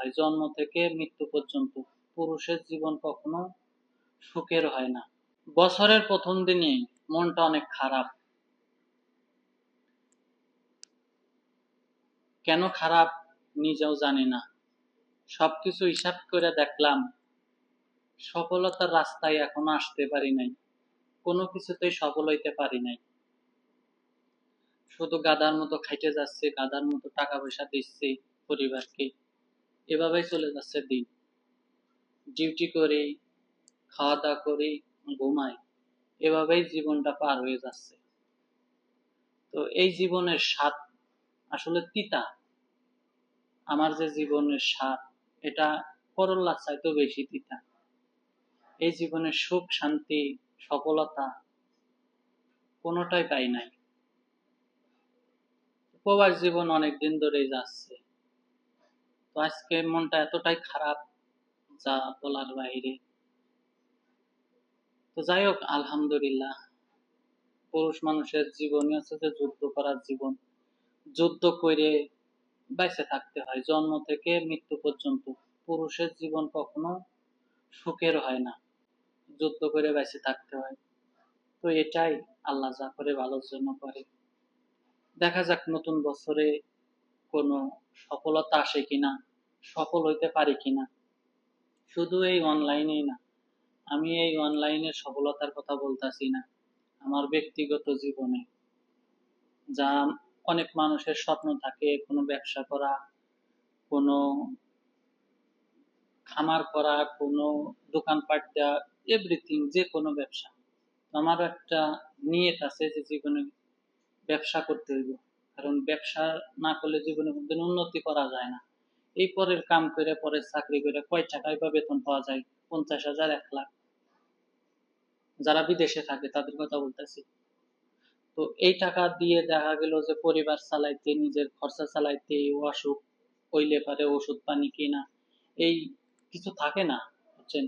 হয়, জন্ম থেকে মৃত্যু পর্যন্ত। পুরুষের জীবন কখনো সুখের হয় না। বছরের প্রথম দিনে মনটা অনেক খারাপ। কেন খারাপ নিজেও জানি না। সবকিছু হিসাব করে দেখলাম, সফলতার রাস্তায় এখনো আসতে পারি নাই, কোনো কিছুতেই সফল হইতে পারি নাই। শুধু গাধার মতো খাইতে যাচ্ছে, গাধার মতো টাকা পয়সা দিচ্ছে পরিবারকে, এভাবেই চলে যাচ্ছে দিন। ডিউটি করি, খাওয়া দাওয়া করি, ঘুমাই, এভাবেই জীবনটা পার হয়ে যাচ্ছে। তো এই জীবনের স্বাদ আসলে তিতা। আমার যে জীবনের স্বাদ, এটা করল্লার চাইতেও বেশি তিতা। এই জীবনের সুখ শান্তি সফলতা কোনোটাই পাই নাই। প্রবাস জীবন অনেকদিন ধরেই যাচ্ছে। তো আজকে মনটা এতটাই খারাপ, যা বলার বাইরে। তো যাই হোক, আলহামদুলিল্লাহ। পুরুষ মানুষের জীবনই হচ্ছে যে যুদ্ধ করার জীবন। যুদ্ধ করে বেঁচে থাকতে হয় জন্ম থেকে মৃত্যু পর্যন্ত। পুরুষের জীবন কখনো সুখের হয় না, যুদ্ধ করে বেঁচে থাকতে হয়। তো এটাই, আল্লাহ যা করে ভালোর জন্য করে। দেখা যাক নতুন বছরে কোনো সফলতা আসে কিনা, সফল হইতে পারি কিনা। শুধু এই অনলাইনেই না, আমি এই অনলাইনের সফলতার কথা বলতেছি না, আমার ব্যক্তিগত জীবনে যা অনেক মানুষের স্বপ্ন থাকে, কোনো ব্যবসা করা, কোনো খামার করা, কোনো দোকানপাট দেওয়া, এভরিথিং, যে কোনো ব্যবসা। আমার একটা নিয়ত আছে যে জীবনে ব্যবসা করতে হইব। কারণ ব্যবসা না করলে জীবনে কোনদিন উন্নতি করা যায় না। এই পরের কাম করে, পরের চাকরি করে কয় টাকায় বা বেতন পাওয়া যায়? 50,000, 1 লাখ। যারা বিদেশে থাকে তাদের কথা বলতেছি। তো এই টাকা দিয়ে দেখা গেল যে পরিবার চালাইতে, নিজের খরচা চালাইতে, অসুখ হইলে পারে ওষুধ পানি কিনা, এই কিছু থাকে না, বুঝছেন?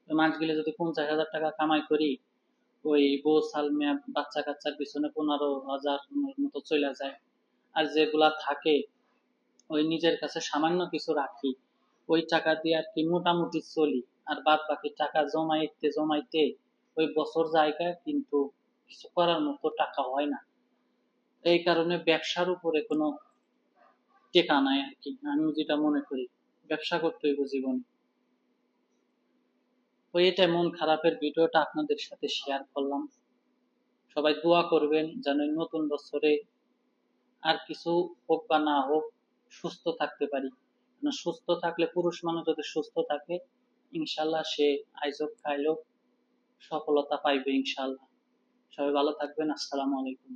মাস গেলে যদি 50,000 টাকা কামাই করি, ওই বউ সাল মেয়ে বাচ্চা কাচ্চার পিছনে 15,000 মতো চলে যায়। আর যেগুলা থাকে, ওই নিজের কাছে সামান্য কিছু রাখি, ওই টাকা দিয়ে আর কি মোটামুটি চলি। আর বাদ বাকি টাকা জমাইতে জমাইতে ওই বছর জায়গায়, কিন্তু কিছু করার মতো টাকা হয় না। এই কারণে ব্যবসার উপরে কোনো টেকা নাই আর কি। আমি যেটা মনে করি, ব্যবসা করতে হইব জীবনে। তো এটা মন খারাপের ভিডিওটা আপনাদের সাথে শেয়ার করলাম। সবাই দোয়া করবেন যেন নতুন বছরে আর কিছু হোক বা না হোক, সুস্থ থাকতে পারি। সুস্থ থাকলে, পুরুষ মানুষ যদি সুস্থ থাকে, ইনশাল্লাহ সে আইজক খাইলেও সফলতা পাইবে ইনশাল্লাহ। সবাই ভালো থাকবেন। আসসালামু আলাইকুম।